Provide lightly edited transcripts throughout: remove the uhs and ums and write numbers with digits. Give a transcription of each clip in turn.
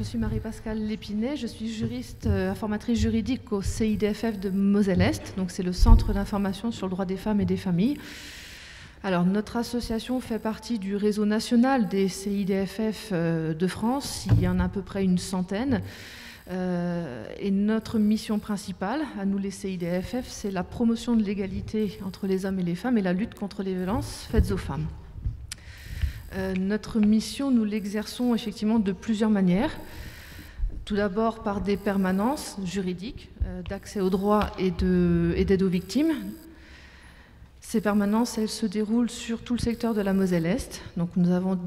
suis Marie-Pascale Lépinet, je suis juriste, informatrice juridique au CIDFF de Moselle-Est, donc c'est le Centre d'information sur le droit des femmes et des familles. Alors, notre association fait partie du réseau national des CIDFF de France, il y en a à peu près une centaine. Et notre mission principale, à nous les CIDFF, c'est la promotion de l'égalité entre les hommes et les femmes et la lutte contre les violences faites aux femmes. Notre mission, nous l'exerçons effectivement de plusieurs manières. Tout d'abord par des permanences juridiques d'accès aux droits et d'aide aux victimes. Ces permanences, elles se déroulent sur tout le secteur de la Moselle-Est. Donc nous avons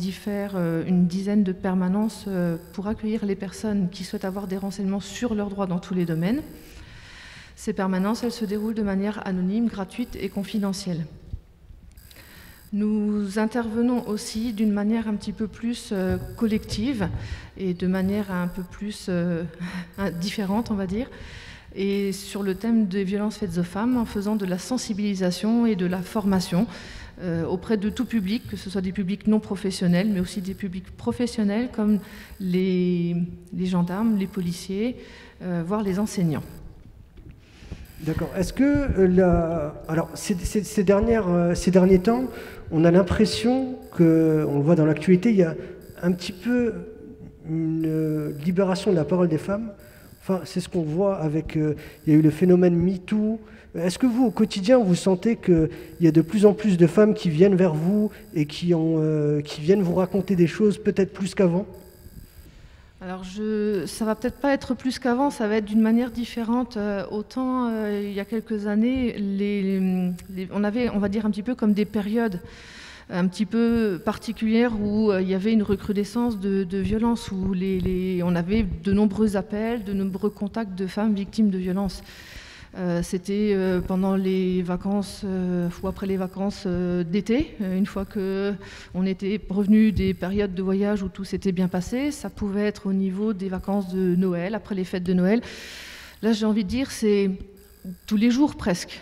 une dizaine de permanences pour accueillir les personnes qui souhaitent avoir des renseignements sur leurs droits dans tous les domaines. Ces permanences, elles se déroulent de manière anonyme, gratuite et confidentielle. Nous intervenons aussi d'une manière un petit peu plus collective et de manière un peu plus différente, on va dire, et sur le thème des violences faites aux femmes en faisant de la sensibilisation et de la formation auprès de tout public, que ce soit des publics non professionnels, mais aussi des publics professionnels comme les gendarmes, les policiers, voire les enseignants. D'accord. Est-ce que alors ces derniers temps, on a l'impression que, on le voit dans l'actualité, il y a un petit peu une libération de la parole des femmes. Enfin, c'est ce qu'on voit avec. Il y a eu le phénomène MeToo. Est-ce que vous, au quotidien, vous sentez qu'il y a de plus en plus de femmes qui viennent vers vous et qui viennent vous raconter des choses peut-être plus qu'avant ? Alors, ça va peut-être pas être plus qu'avant, ça va être d'une manière différente. Autant, il y a quelques années, on avait, on va dire, un petit peu comme des périodes un petit peu particulières où il y avait une recrudescence de violences, où on avait de nombreux appels, de nombreux contacts de femmes victimes de violences. C'était pendant les vacances ou après les vacances d'été, une fois qu'on était revenu des périodes de voyage où tout s'était bien passé. Ça pouvait être au niveau des vacances de Noël, après les fêtes de Noël. Là, j'ai envie de dire, c'est tous les jours presque.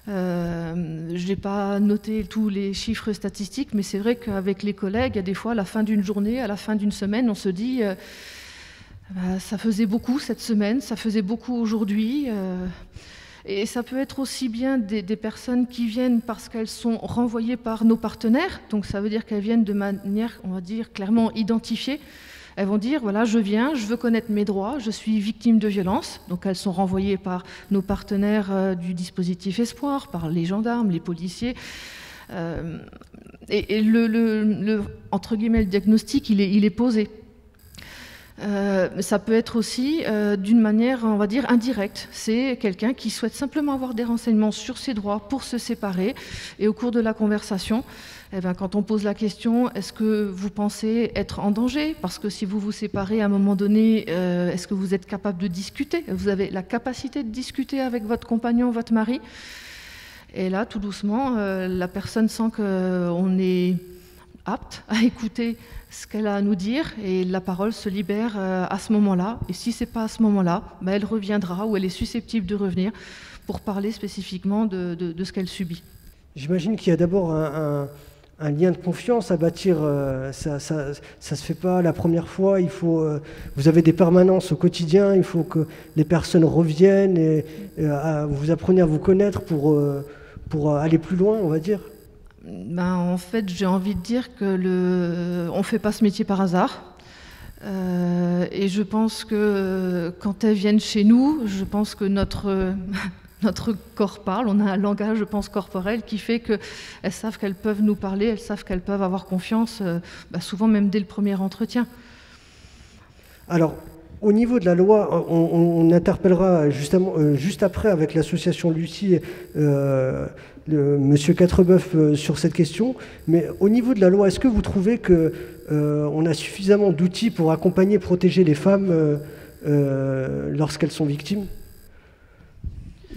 Je n'ai pas noté tous les chiffres statistiques, mais c'est vrai qu'avec les collègues, il y a des fois, à la fin d'une journée, à la fin d'une semaine, on se dit... ça faisait beaucoup cette semaine, ça faisait beaucoup aujourd'hui. Et ça peut être aussi bien des personnes qui viennent parce qu'elles sont renvoyées par nos partenaires. Donc ça veut dire qu'elles viennent de manière, on va dire, clairement identifiée. Elles vont dire, voilà, je viens, je veux connaître mes droits, je suis victime de violence. Donc elles sont renvoyées par nos partenaires du dispositif Espoir, par les gendarmes, les policiers. Et entre guillemets, le diagnostic, il est posé. Ça peut être aussi d'une manière, on va dire, indirecte. C'est quelqu'un qui souhaite simplement avoir des renseignements sur ses droits pour se séparer. Et au cours de la conversation, quand on pose la question, est-ce que vous pensez être en danger? Parce que si vous vous séparez à un moment donné, est-ce que vous êtes capable de discuter? Vous avez la capacité de discuter avec votre compagnon, votre mari? Et là, tout doucement, la personne sent qu'on est apte à écouter ce qu'elle a à nous dire et la parole se libère à ce moment-là. Et si ce n'est pas à ce moment-là, elle reviendra ou elle est susceptible de revenir pour parler spécifiquement de ce qu'elle subit. J'imagine qu'il y a d'abord un lien de confiance à bâtir. Ça se fait pas la première fois. Vous avez des permanences au quotidien. Il faut que les personnes reviennent et vous appreniez à vous connaître pour aller plus loin, on va dire. En fait, j'ai envie de dire que on ne fait pas ce métier par hasard. Et je pense que quand elles viennent chez nous, je pense que notre corps parle. On a un langage, je pense, corporel qui fait qu'elles savent qu'elles peuvent nous parler, elles savent qu'elles peuvent avoir confiance, souvent même dès le premier entretien. Alors, au niveau de la loi, on interpellera justement, juste après avec l'association Lucie, Monsieur Quatrebeuf sur cette question. Mais au niveau de la loi, est-ce que vous trouvez qu'on a suffisamment d'outils pour accompagner, protéger les femmes lorsqu'elles sont victimes?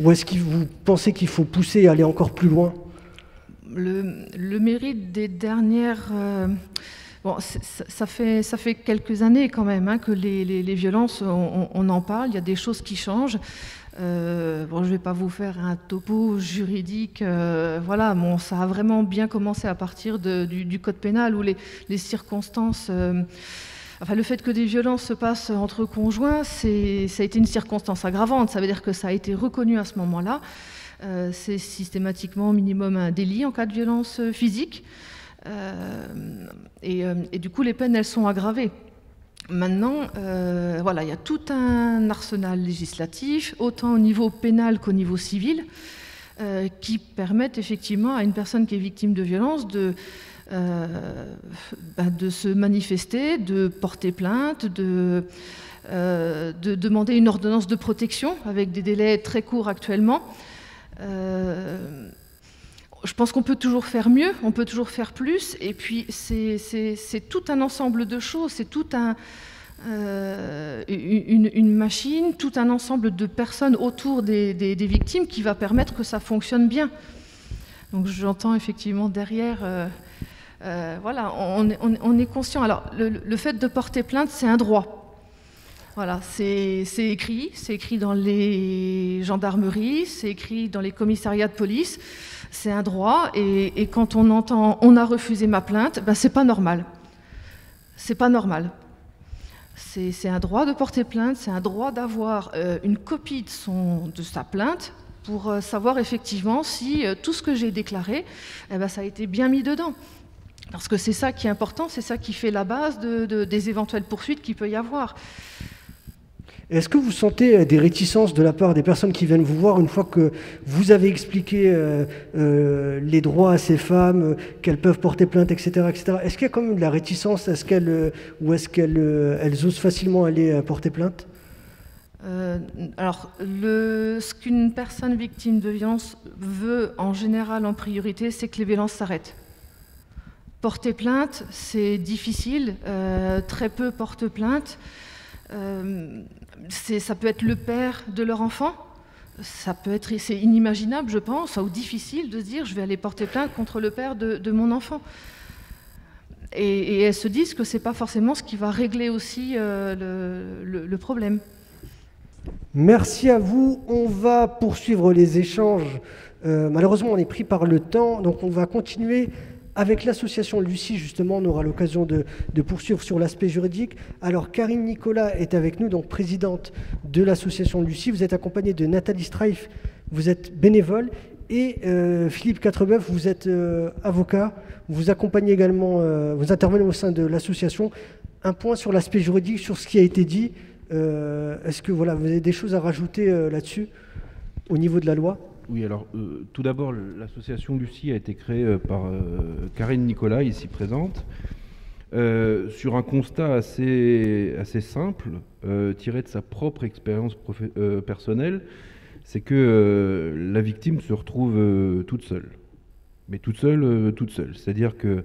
Ou est-ce que vous pensez qu'il faut pousser et aller encore plus loin? Le mérite des dernières... ça fait quelques années quand même que les violences, on en parle, il y a des choses qui changent. Je ne vais pas vous faire un topo juridique. Ça a vraiment bien commencé à partir du code pénal où les circonstances Enfin, le fait que des violences se passent entre conjoints, ça a été une circonstance aggravante. Ça veut dire que ça a été reconnu à ce moment-là. C'est systématiquement au minimum un délit en cas de violence physique. Et du coup, les peines, elles sont aggravées. Maintenant, voilà, il y a tout un arsenal législatif, autant au niveau pénal qu'au niveau civil, qui permettent effectivement à une personne qui est victime de violence de se manifester, de porter plainte, de demander une ordonnance de protection avec des délais très courts actuellement. Je pense qu'on peut toujours faire mieux, on peut toujours faire plus, et puis c'est tout un ensemble de choses, c'est tout une machine, tout un ensemble de personnes autour des victimes qui va permettre que ça fonctionne bien. Donc j'entends effectivement derrière, voilà, on est conscient. Alors le fait de porter plainte, c'est un droit. Voilà, c'est écrit dans les gendarmeries, c'est écrit dans les commissariats de police, c'est un droit, et quand on entend « on a refusé ma plainte », ben c'est pas normal. C'est pas normal. C'est un droit de porter plainte, c'est un droit d'avoir une copie de sa plainte pour savoir effectivement si tout ce que j'ai déclaré, eh ben, ça a été bien mis dedans. Parce que c'est ça qui est important, c'est ça qui fait la base des éventuelles poursuites qu'il peut y avoir. Est-ce que vous sentez des réticences de la part des personnes qui viennent vous voir une fois que vous avez expliqué les droits à ces femmes, qu'elles peuvent porter plainte, etc., etc. Est-ce qu'il y a quand même de la réticence? Ou est-ce qu'elles osent facilement aller porter plainte? Alors, ce qu'une personne victime de violence veut en général en priorité, c'est que les violences s'arrêtent. Porter plainte, c'est difficile, très peu portent plainte. Ça peut être le père de leur enfant, c'est inimaginable, je pense, ou difficile de se dire je vais aller porter plainte contre le père de mon enfant. Et elles se disent que c'est pas forcément ce qui va régler aussi le problème. Merci à vous. On va poursuivre les échanges. Malheureusement, on est pris par le temps, donc on va continuer avec l'association Lucie. Justement, on aura l'occasion de poursuivre sur l'aspect juridique. Alors, Karine Nicolas est avec nous, donc présidente de l'association Lucie. Vous êtes accompagnée de Nathalie Streif, vous êtes bénévole, et Philippe Quatrebeuf, vous êtes avocat. Vous accompagnez également, vous intervenez au sein de l'association. Un point sur l'aspect juridique, sur ce qui a été dit. Est-ce que voilà, vous avez des choses à rajouter là-dessus, au niveau de la loi ? Oui, alors tout d'abord, l'association Lucie a été créée par Karine Nicolas, ici présente, sur un constat assez simple, tiré de sa propre expérience personnelle, c'est que la victime se retrouve toute seule. Mais toute seule. C'est-à-dire qu'elle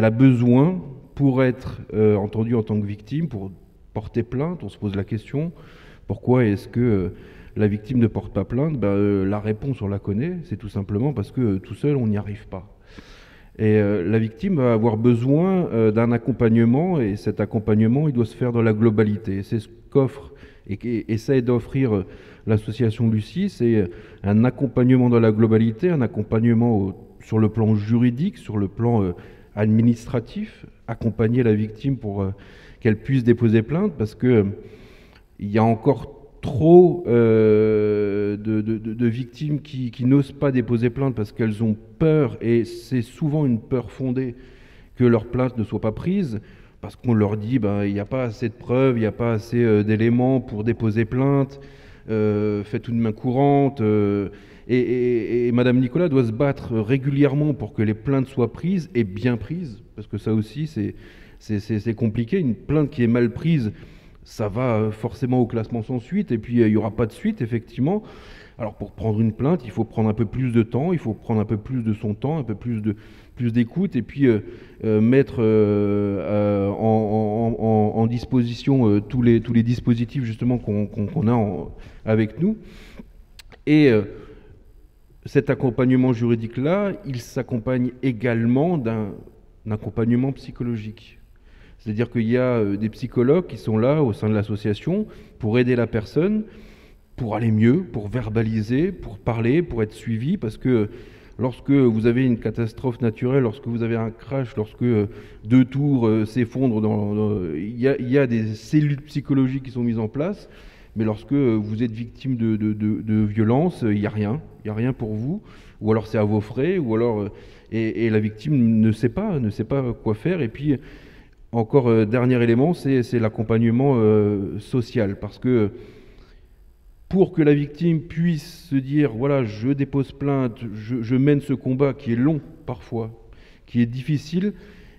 a besoin, pour être entendue en tant que victime, pour porter plainte, on se pose la question, pourquoi est-ce que la victime ne porte pas plainte? La réponse, on la connaît, c'est tout simplement parce que tout seul, on n'y arrive pas. Et la victime va avoir besoin d'un accompagnement, et cet accompagnement, il doit se faire dans la globalité. C'est ce qu'offre et essaie d'offrir l'association Lucie, c'est un accompagnement dans la globalité, un accompagnement sur le plan juridique, sur le plan administratif, accompagner la victime pour qu'elle puisse déposer plainte, parce que il y a encore trop de victimes qui n'osent pas déposer plainte parce qu'elles ont peur, et c'est souvent une peur fondée, que leur plainte ne soit pas prise, parce qu'on leur dit il n'y a pas assez de preuves, il n'y a pas assez d'éléments pour déposer plainte, faites une main courante. Et Madame Nicolas doit se battre régulièrement pour que les plaintes soient prises, et bien prises, parce que ça aussi c'est compliqué. Une plainte qui est mal prise, ça va forcément au classement sans suite, et puis il n'y aura pas de suite, effectivement. Alors pour prendre une plainte, il faut prendre un peu plus de temps, il faut prendre un peu plus de son temps, un peu plus d'écoute, et puis mettre en disposition tous les dispositifs justement qu'on a avec nous. Et cet accompagnement juridique-là, il s'accompagne également d'un accompagnement psychologique. C'est-à-dire qu'il y a des psychologues qui sont là au sein de l'association pour aider la personne, pour aller mieux, pour verbaliser, pour parler, pour être suivi, parce que lorsque vous avez une catastrophe naturelle, lorsque vous avez un crash, lorsque deux tours s'effondrent, il y a des cellules psychologiques qui sont mises en place, mais lorsque vous êtes victime de violence, il n'y a rien pour vous, ou alors c'est à vos frais, ou alors et la victime ne sait pas quoi faire. Et puis encore dernier élément, c'est l'accompagnement social, parce que pour que la victime puisse se dire, voilà, je dépose plainte, je mène ce combat qui est long parfois, qui est difficile,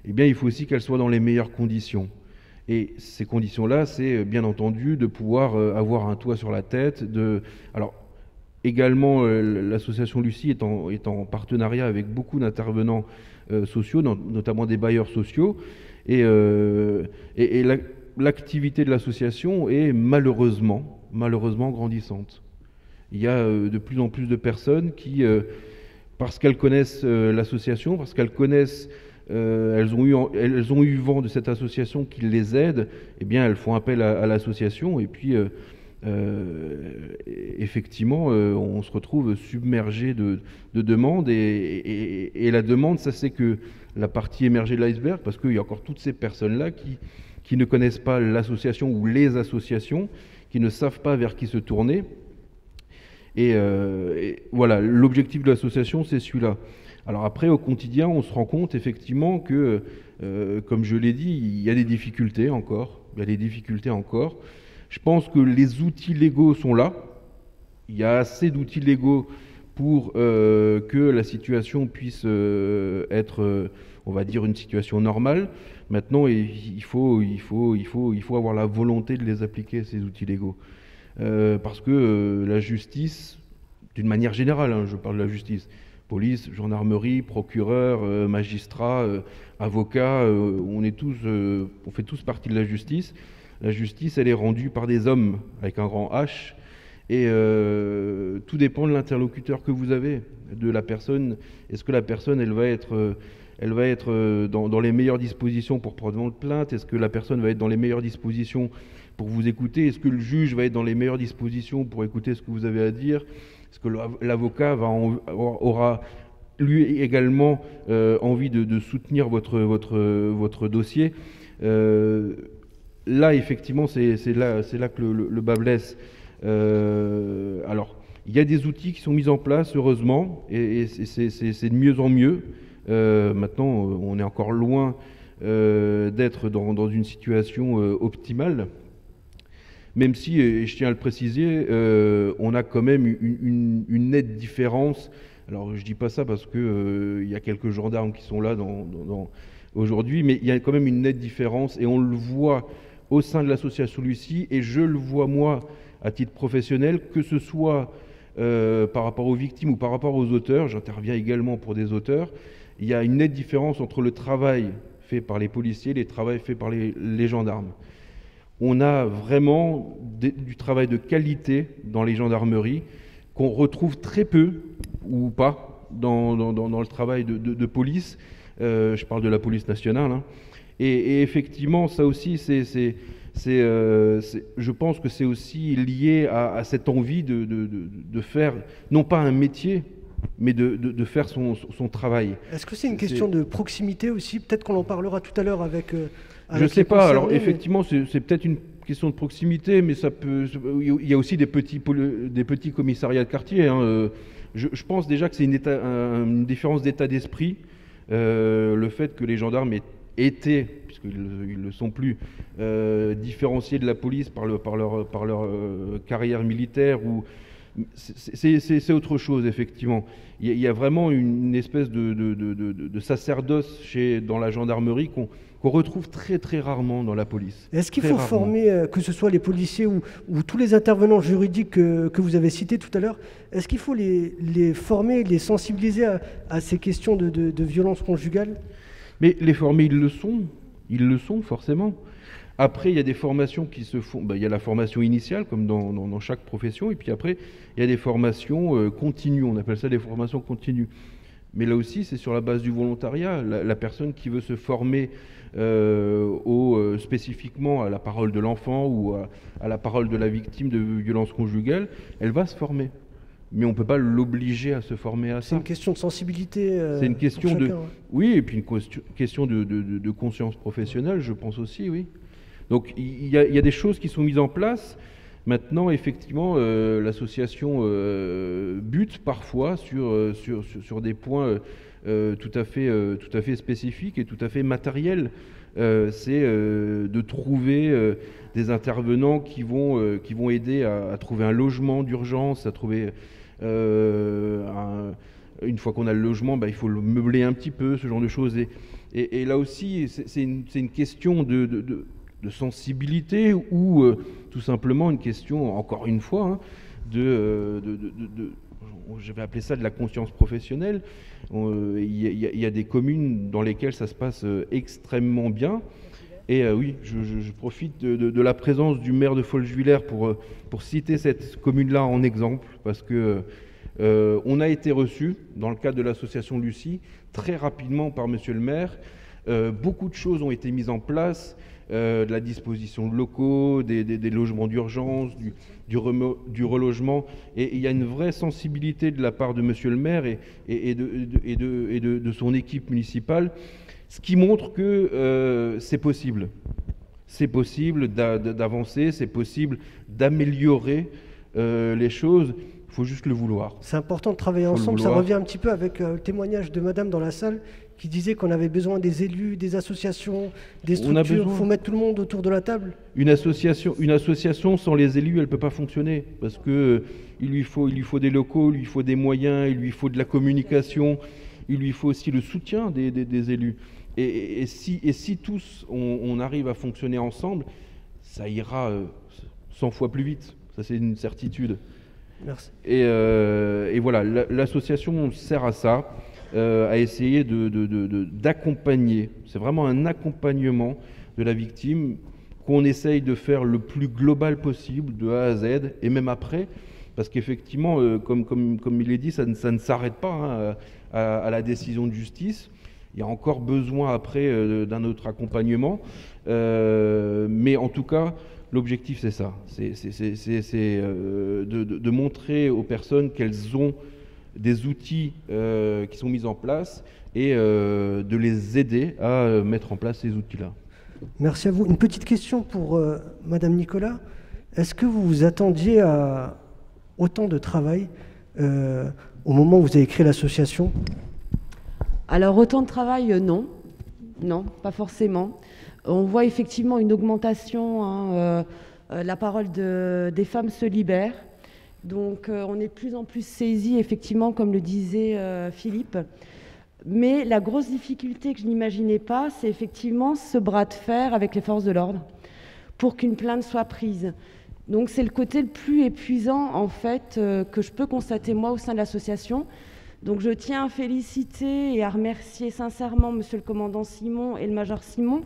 eh bien il faut aussi qu'elle soit dans les meilleures conditions. Et ces conditions-là, c'est bien entendu de pouvoir avoir un toit sur la tête. Alors également, l'association Lucie est en partenariat avec beaucoup d'intervenants sociaux, notamment des bailleurs sociaux, et l'activité de l'association est malheureusement grandissante. Il y a de plus en plus de personnes qui, parce qu'elles connaissent l'association, parce qu'elles connaissent, elles ont eu vent de cette association qui les aide, eh bien elles font appel à l'association, et puis effectivement on se retrouve submergé de demandes, et la demande, ça c'est que la partie émergée de l'iceberg, parce qu'il y a encore toutes ces personnes-là qui ne connaissent pas l'association ou les associations, qui ne savent pas vers qui se tourner. Et voilà, l'objectif de l'association, c'est celui-là. Alors après, au quotidien, on se rend compte effectivement que, comme je l'ai dit, il y a des difficultés encore. Je pense que les outils légaux sont là. Il y a assez d'outils légaux pour que la situation puisse être, on va dire, une situation normale. Maintenant, il faut avoir la volonté de les appliquer, ces outils légaux. Parce que la justice, d'une manière générale, hein, je parle de la justice, police, gendarmerie, procureur, magistrat, avocat, on fait tous partie de la justice. La justice, elle est rendue par des hommes avec un grand H, et tout dépend de l'interlocuteur que vous avez, de la personne. Est-ce que la personne, elle va être dans les meilleures dispositions pour prendre plainte? Est-ce que la personne va être dans les meilleures dispositions pour vous écouter? Est-ce que le juge va être dans les meilleures dispositions pour écouter ce que vous avez à dire? Est-ce que l'avocat aura lui également envie de soutenir votre dossier? Là, effectivement, c'est là que le bât blesse. Alors, il y a des outils qui sont mis en place, heureusement, et c'est de mieux en mieux. Maintenant, on est encore loin d'être dans une situation optimale, même si, et je tiens à le préciser, on a quand même une nette différence. Alors, je dis pas ça parce que y a quelques gendarmes qui sont là aujourd'hui, mais il y a quand même une nette différence, et on le voit au sein de l'association Lucie, et je le vois moi à titre professionnel, que ce soit par rapport aux victimes ou par rapport aux auteurs. J'interviens également pour des auteurs. Il y a une nette différence entre le travail fait par les policiers et le travail fait par les gendarmes. On a vraiment du travail de qualité dans les gendarmeries qu'on retrouve très peu ou pas dans le travail de police. Je parle de la police nationale, hein. Et effectivement, ça aussi, je pense que c'est aussi lié à cette envie de faire, non pas un métier, mais de faire son travail. Est-ce que c'est une question de proximité aussi? Peut-être qu'on en parlera tout à l'heure avec je ne sais pas. Alors effectivement, c'est peut-être une question de proximité, mais il y a aussi des petits commissariats de quartier, hein. Je pense déjà que c'est une différence d'état d'esprit. Le fait que les gendarmes étaient, puisqu'ils ne le sont plus, différenciés de la police par leur carrière militaire, c'est autre chose, effectivement. Il y a vraiment une espèce de sacerdoce dans la gendarmerie qu'on retrouve très très rarement dans la police. Est-ce qu'il faut former, que ce soit les policiers ou tous les intervenants juridiques que vous avez cités tout à l'heure, est-ce qu'il faut les former, les sensibiliser à ces questions de violence conjugale? Mais les former, ils le sont forcément. Après, il y a des formations qui se font. Il y a la formation initiale, comme dans chaque profession, et puis après, il y a des formations continues. On appelle ça des formations continues. Mais là aussi, c'est sur la base du volontariat. La personne qui veut se former spécifiquement à la parole de l'enfant ou à la parole de la victime de violences conjugales, elle va se former. mais on ne peut pas l'obliger à se former à ça. C'est une question de sensibilité. C'est une question chacun, de... ouais. Oui, et puis une question de conscience professionnelle, je pense aussi, oui. Donc il y a des choses qui sont mises en place. Maintenant, effectivement, l'association bute parfois sur des points tout à fait spécifiques et tout à fait matériels. C'est de trouver des intervenants qui vont aider à trouver un logement d'urgence, à trouver une fois qu'on a le logement, il faut le meubler un petit peu, ce genre de choses. Et là aussi, c'est une question de sensibilité ou tout simplement une question, encore une fois, je vais appeler ça de la conscience professionnelle. Il y a des communes dans lesquelles ça se passe extrêmement bien. Et oui, je profite de la présence du maire de Folgevillers pour citer cette commune-là en exemple, parce que on a été reçu dans le cadre de l'association Lucie très rapidement par monsieur le maire. Beaucoup de choses ont été mises en place, de la disposition de locaux, des logements d'urgence, du relogement, et il y a une vraie sensibilité de la part de monsieur le maire et de son équipe municipale, ce qui montre que c'est possible. C'est possible d'avancer, c'est possible d'améliorer les choses. Il faut juste le vouloir. C'est important de travailler ensemble. Ça revient un petit peu avec le témoignage de madame dans la salle qui disait qu'on avait besoin des élus, des associations, des structures. Il faut mettre tout le monde autour de la table. Une association sans les élus, elle ne peut pas fonctionner parce qu'il lui faut des locaux, il lui faut des moyens, il lui faut de la communication, il lui faut aussi le soutien des élus. Et si tous on arrive à fonctionner ensemble, ça ira 100 fois plus vite. Ça, c'est une certitude. Merci. Et voilà, l'association sert à ça, à essayer d'accompagner. C'est vraiment un accompagnement de la victime qu'on essaye de faire le plus global possible, de A à Z, et même après, parce qu'effectivement, comme il est dit, ça ne s'arrête pas à la décision de justice. Il y a encore besoin après d'un autre accompagnement, mais en tout cas, l'objectif, c'est ça, c'est de montrer aux personnes qu'elles ont des outils qui sont mis en place et de les aider à mettre en place ces outils-là. Merci à vous. Une petite question pour Madame Nicolas. Est-ce que vous vous attendiez à autant de travail au moment où vous avez créé l'association ? Alors autant de travail, non, pas forcément. On voit effectivement une augmentation, la parole des femmes se libère, donc on est de plus en plus saisis, effectivement, comme le disait Philippe. Mais la grosse difficulté que je n'imaginais pas, c'est effectivement ce bras de fer avec les forces de l'ordre pour qu'une plainte soit prise. Donc c'est le côté le plus épuisant, en fait, que je peux constater moi au sein de l'association. Donc je tiens à féliciter et à remercier sincèrement monsieur le commandant Simon et le major Simon,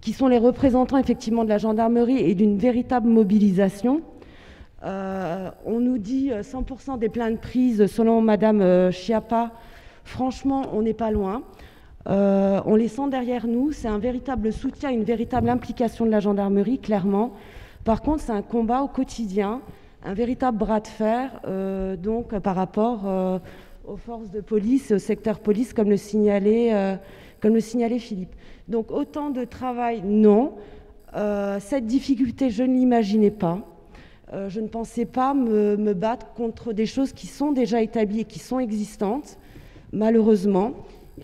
qui sont les représentants effectivement de la gendarmerie et d'une véritable mobilisation. On nous dit 100% des plaintes prises selon madame Schiappa. Franchement, on n'est pas loin. On les sent derrière nous. C'est un véritable soutien, une véritable implication de la gendarmerie, clairement. Par contre, c'est un combat au quotidien, un véritable bras de fer donc, par rapport aux forces de police et au secteur police, comme le signalait Philippe. Donc autant de travail, non. Cette difficulté, je ne l'imaginais pas. Je ne pensais pas me battre contre des choses qui sont déjà établies et qui sont existantes, malheureusement.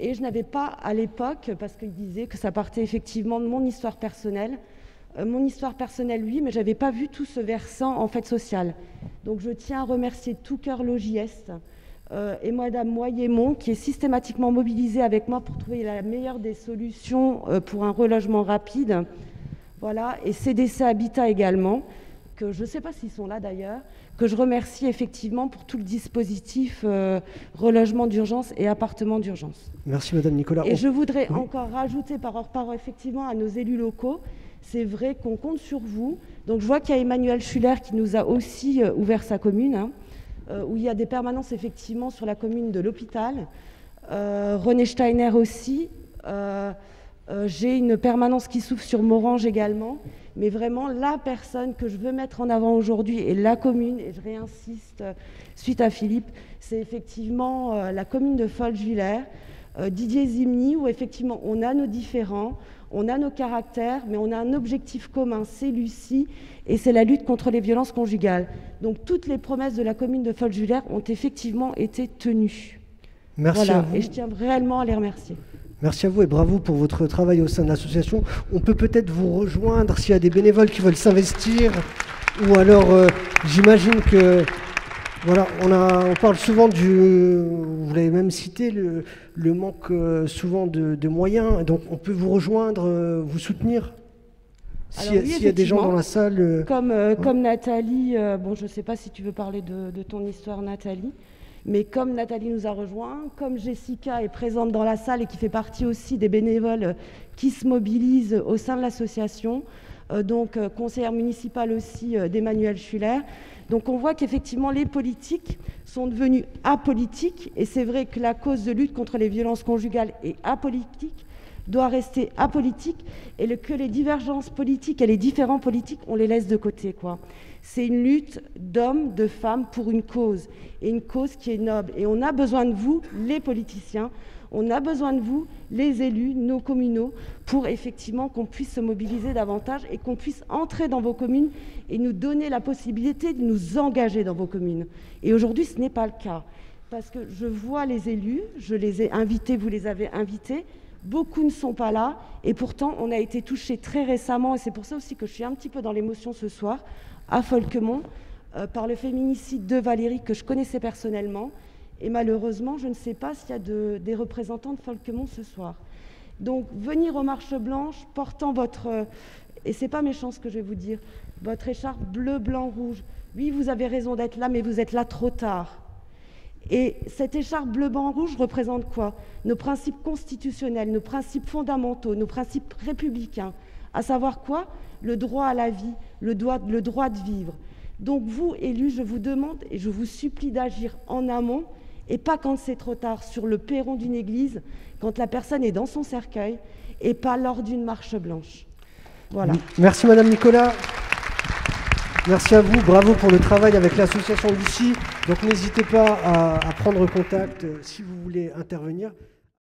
Et je n'avais pas à l'époque, parce qu'il disait que ça partait effectivement de mon histoire personnelle, oui, mais je n'avais pas vu tout ce versant en fait social. Donc je tiens à remercier de tout cœur l'OJS et Madame Moyemont, qui est systématiquement mobilisée avec moi pour trouver la meilleure des solutions pour un relogement rapide. Voilà, et CDC Habitat également, que je ne sais pas s'ils sont là d'ailleurs, que je remercie effectivement pour tout le dispositif relogement d'urgence et appartement d'urgence. Merci Madame Nicolas. Et je voudrais encore rajouter par rapport effectivement à nos élus locaux, c'est vrai qu'on compte sur vous. Donc je vois qu'il y a Emmanuel Schuller qui nous a aussi ouvert sa commune, où il y a des permanences effectivement sur la commune de l'hôpital. René Steiner aussi. J'ai une permanence qui s'ouvre sur Morange également. mais vraiment la personne que je veux mettre en avant aujourd'hui et la commune, et je réinsiste suite à Philippe, c'est effectivement la commune de Folchevillers, Didier Zimny, où effectivement on a nos différends, on a nos caractères, mais on a un objectif commun, c'est Lucie, et c'est la lutte contre les violences conjugales. Donc toutes les promesses de la commune de Folchevillers ont effectivement été tenues. Merci à vous. Et je tiens réellement à les remercier. Merci à vous et bravo pour votre travail au sein de l'association. On peut peut-être vous rejoindre s'il y a des bénévoles qui veulent s'investir, ou alors j'imagine que voilà, on parle souvent vous l'avez même cité, le manque souvent de moyens. Donc on peut vous rejoindre, vous soutenir s'il y a des gens dans la salle. Comme Nathalie, bon, je ne sais pas si tu veux parler de ton histoire, Nathalie, mais comme Nathalie nous a rejoints, comme Jessica est présente dans la salle et qui fait partie aussi des bénévoles qui se mobilisent au sein de l'association, donc conseillère municipale aussi d'Emmanuel Schuller. Donc on voit qu'effectivement les politiques sont devenus apolitiques, et c'est vrai que la cause de lutte contre les violences conjugales est apolitique, doit rester apolitique, et que les divergences politiques et les différents politiques, on les laisse de côté, quoi. C'est une lutte d'hommes, de femmes pour une cause, et une cause qui est noble. Et on a besoin de vous, les politiciens, on a besoin de vous, les élus, nos communaux, pour effectivement qu'on puisse se mobiliser davantage et qu'on puisse entrer dans vos communes et nous donner la possibilité de nous engager dans vos communes. Et aujourd'hui, ce n'est pas le cas. Parce que je vois les élus, je les ai invités, vous les avez invités, beaucoup ne sont pas là, et pourtant on a été touchés très récemment, et c'est pour ça aussi que je suis un petit peu dans l'émotion ce soir, à Folquemont, par le féminicide de Valérie, que je connaissais personnellement. Et malheureusement, je ne sais pas s'il y a des représentants de Folquemont ce soir. Donc, venir aux marches blanches, portant votre... et c'est pas méchant ce que je vais vous dire, votre écharpe bleu, blanc, rouge. Oui, vous avez raison d'être là, mais vous êtes là trop tard. Et cette écharpe bleu, blanc, rouge représente quoi? Nos principes constitutionnels, nos principes fondamentaux, nos principes républicains. À savoir quoi? Le droit à la vie, le droit de vivre. Donc vous, élus, je vous demande et je vous supplie d'agir en amont, et pas quand c'est trop tard, sur le perron d'une église, quand la personne est dans son cercueil, et pas lors d'une marche blanche. Voilà. Merci Madame Nicolas. Merci à vous, bravo pour le travail avec l'association Lucie. Donc n'hésitez pas à prendre contact si vous voulez intervenir.